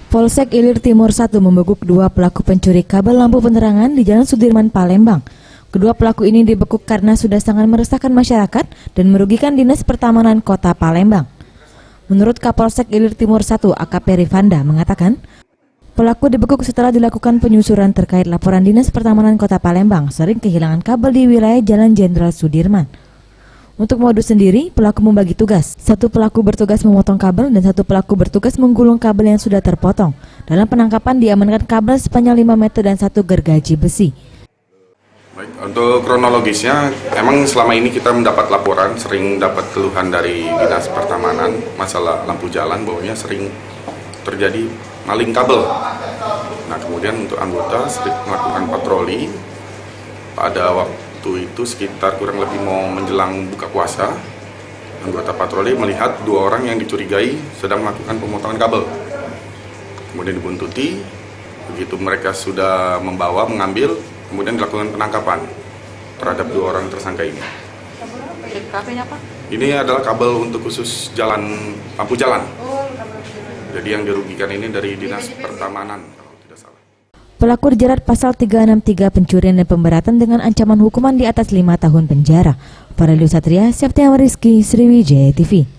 Polsek Ilir Timur 1 membekuk dua pelaku pencuri kabel lampu penerangan di Jalan Sudirman, Palembang. Kedua pelaku ini dibekuk karena sudah sangat meresahkan masyarakat dan merugikan Dinas Pertamanan Kota Palembang. Menurut Kapolsek Ilir Timur 1 AKP Rifanda mengatakan, pelaku dibekuk setelah dilakukan penyusuran terkait laporan Dinas Pertamanan Kota Palembang sering kehilangan kabel di wilayah Jalan Jenderal Sudirman. Untuk modus sendiri, pelaku membagi tugas. Satu pelaku bertugas memotong kabel dan satu pelaku bertugas menggulung kabel yang sudah terpotong. Dalam penangkapan diamankan kabel sepanjang 5 meter dan satu gergaji besi. Baik, untuk kronologisnya, emang selama ini kita mendapat laporan, sering dapat keluhan dari Dinas Pertamanan masalah lampu jalan, bahwanya sering terjadi maling kabel. Nah, kemudian untuk anggota sering melakukan patroli pada waktu itu sekitar kurang lebih mau menjelang buka puasa. Anggota patroli melihat dua orang yang dicurigai sedang melakukan pemotongan kabel. Kemudian dibuntuti, begitu mereka sudah mengambil, kemudian dilakukan penangkapan terhadap dua orang tersangka ini. Kabelnya apa? Ini adalah kabel untuk khusus jalan, lampu jalan. Jadi yang dirugikan ini dari Dinas Pertamanan, kalau tidak salah. Pelaku dijerat pasal 363 pencurian dan pemberatan dengan ancaman hukuman di atas 5 tahun penjara. Farelio Satria, Septian Rizky, Sriwijaya TV.